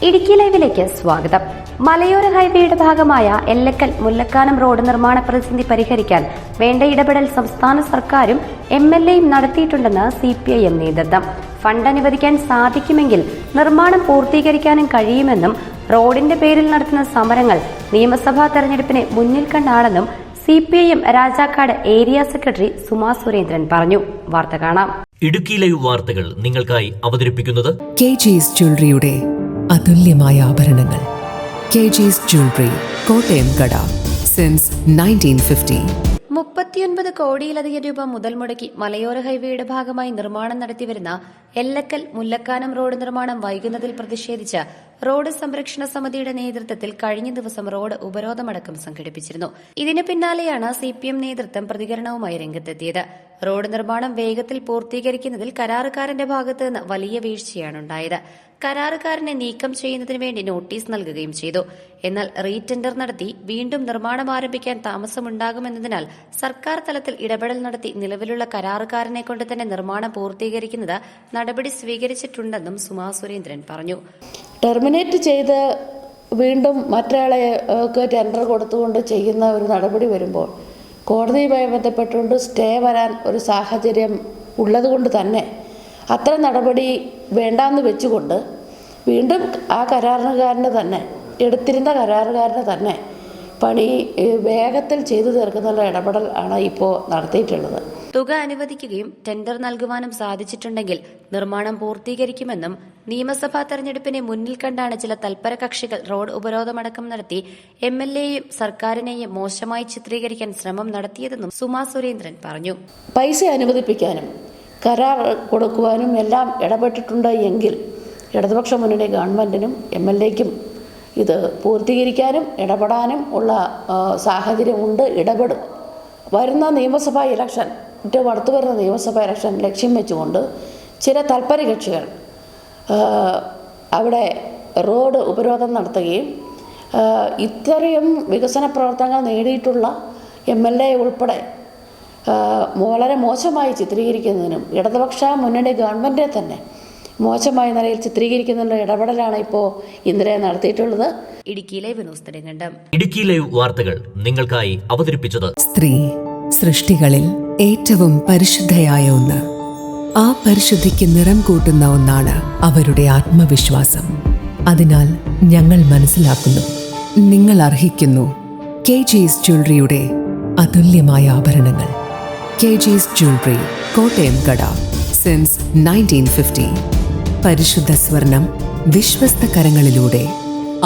ഇടുക്കി ലൈവിലേക്ക് സ്വാഗതം. മലയോര ഹൈവേയുടെ ഭാഗമായ എല്ലക്കൽ മുല്ലക്കാനം റോഡ് നിർമ്മാണ പ്രതിസന്ധി പരിഹരിക്കാൻ വേണ്ട ഇടപെടൽ സംസ്ഥാന സർക്കാരും MLAയും നടത്തിയിട്ടുണ്ടെന്ന് CPIM നേതൃത്വം. ഫണ്ട് അനുവദിക്കാൻ സാധിക്കുമെങ്കിൽ നിർമ്മാണം പൂർത്തീകരിക്കാനും കഴിയുമെന്നും റോഡിന്റെ പേരിൽ നടത്തുന്ന സമരങ്ങൾ നിയമസഭാ തെരഞ്ഞെടുപ്പിനെ മുന്നിൽ കണ്ടാണെന്നും CPIM Rajakkad area secretary Suma Surendran പറഞ്ഞു. വാർത്ത കാണാം. ഇടുക്കി ലൈവ് വാർത്തകൾ നിങ്ങൾക്കായി അവതരിപ്പിക്കുന്നത് KG's ജ്വല്ലറിയുടെ അതുല്യമായ ആഭരണങ്ങൾ. KG's ജ്വല്ലറി, കോട്ടയം കട, സിൻസ് 1950. 39 കോടിയിലധികം രൂപ മുതൽ മുടക്കി മലയോര ഹൈവേയുടെ ഭാഗമായി നിർമ്മാണം നടത്തിവരുന്ന എല്ലക്കൽ മുല്ലക്കാനം റോഡ് നിർമ്മാണം വൈകുന്നതിൽ പ്രതിഷേധിച്ച് റോഡ് സംരക്ഷണ സമിതിയുടെ നേതൃത്വത്തിൽ കഴിഞ്ഞ ദിവസം റോഡ് ഉപരോധമടക്കം സംഘടിപ്പിച്ചിരുന്നു. ഇതിന് പിന്നാലെയാണ് CPM നേതൃത്വം പ്രതികരണവുമായി രംഗത്തെത്തിയത്. റോഡ് നിർമ്മാണം വേഗത്തിൽ പൂർത്തീകരിക്കുന്നതിൽ കരാറുകാരന്റെ ഭാഗത്ത് നിന്ന് വലിയ വീഴ്ചയാണുണ്ടായത്. കരാറുകാരനെ നീക്കം ചെയ്യുന്നതിന് വേണ്ടി നോട്ടീസ് നൽകുകയും ചെയ്തു. എന്നാൽ റീടെൻഡർ നടത്തി വീണ്ടും നിർമ്മാണം ആരംഭിക്കാൻ താമസമുണ്ടാകുമെന്നതിനാൽ സർക്കാർ തലത്തിൽ ഇടപെടൽ നടത്തി നിലവിലുള്ള കരാറുകാരനെ കൊണ്ട് തന്നെ നിർമ്മാണം പൂർത്തീകരിക്കുന്നത് നടപടി സ്വീകരിച്ചിട്ടുണ്ടെന്നും സുമാ സുരേന്ദ്രൻ പറഞ്ഞു. ടെർമിനേറ്റ് ചെയ്ത് വീണ്ടും മറ്റൊരാളെ ടെൻഡർ കൊടുത്തുകൊണ്ട് ചെയ്യുന്ന ഒരു നടപടി വരുമ്പോൾ കോടതിയുമായി ബന്ധപ്പെട്ടുകൊണ്ട് സ്റ്റേ വരാൻ ഒരു സാഹചര്യം ഉള്ളതുകൊണ്ട് തന്നെ അത്തരം നടപടി വേണ്ടാന്ന് വെച്ചുകൊണ്ട് വീണ്ടും ആ കരാറുകാരന് തന്നെ എടുത്തിരുന്ന കരാറുകാരന് തന്നെ പണി വേഗത്തിൽ ചെയ്തു തീർക്കുന്നുള്ള ഇടപെടൽ ആണ് ഇപ്പോൾ നടത്തിയിട്ടുള്ളത്. തുക അനുവദിക്കുകയും ടെൻഡർ നൽകുവാനും സാധിച്ചിട്ടുണ്ടെങ്കിൽ നിർമ്മാണം പൂർത്തീകരിക്കുമെന്നും നിയമസഭാ തെരഞ്ഞെടുപ്പിനെ മുന്നിൽ കണ്ടാണ് ചില തൽപര കക്ഷികൾ റോഡ് ഉപരോധമടക്കം നടത്തി MLAയെയും സർക്കാരിനെയും മോശമായി ചിത്രീകരിക്കാൻ ശ്രമം നടത്തിയതെന്നും സുമാ സുരേന്ദ്രൻ പറഞ്ഞു. പൈസ അനുവദിപ്പിക്കാനും കരാർ കൊടുക്കുവാനും എല്ലാം ഇടപെട്ടിട്ടുണ്ട് എങ്കിൽ ഇടതുപക്ഷ മുന്നണി ഗവൺമെൻറ്റിനും MLAയ്ക്കും ഇത് പൂർത്തീകരിക്കാനും ഇടപെടാനും ഉള്ള സാഹചര്യമുണ്ട്, ഇടപെടും. വരുന്ന നിയമസഭാ ഇലക്ഷൻ, ഏറ്റവും അടുത്ത് വരുന്ന നിയമസഭാ ഇലക്ഷൻ ലക്ഷ്യം വെച്ചുകൊണ്ട് ചില തൽപര കക്ഷികൾ അവിടെ റോഡ് ഉപരോധം നടത്തുകയും ഇത്രയും വികസന പ്രവർത്തനങ്ങൾ നേടിയിട്ടുള്ള MLA ഉൾപ്പെടെ വളരെ മോശമായി ചിത്രീകരിക്കുന്നതിനും ഇടതുപക്ഷ മുന്നണി ഗവൺമെൻറ്റിനെ തന്നെ മോശമായ നിലയിൽ ചിത്രീകരിക്കുന്നതിനുള്ള ഇടപെടലാണ് ഇപ്പോൾ ഇന്നലെ നടത്തിയിട്ടുള്ളത്. Idukki live news Nedumkandam. Idukki live വാർത്തകൾ നിങ്ങൾക്കായി അവതരിപ്പിച്ചത് സ്ത്രീ സൃഷ്ടികളിൽ ഏറ്റവും പരിശുദ്ധയായ ഒന്ന്. ആ പരിശുദ്ധിക്ക് നിറം കൂട്ടുന്ന ഒന്നാണ് അവരുടെ ആത്മവിശ്വാസം. അതിനാൽ ഞങ്ങൾ മനസ്സിലാക്കുന്നു, നിങ്ങൾ അർഹിക്കുന്നു KG's ജ്വല്ലറിയുടെ അതുല്യമായ ആഭരണങ്ങൾ. KG's ജ്വല്ലറി, കോട്ടയം കട, സിൻസ് 1950. പരിശുദ്ധ സ്വർണം വിശ്വസ്ത കരങ്ങളിലൂടെ.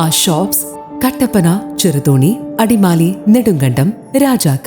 ആ ഷോപ്സ് കട്ടപ്പന, ചെറുതോണി, അടിമാലി, നെടുങ്കണ്ടം, രാജാക്കാട്.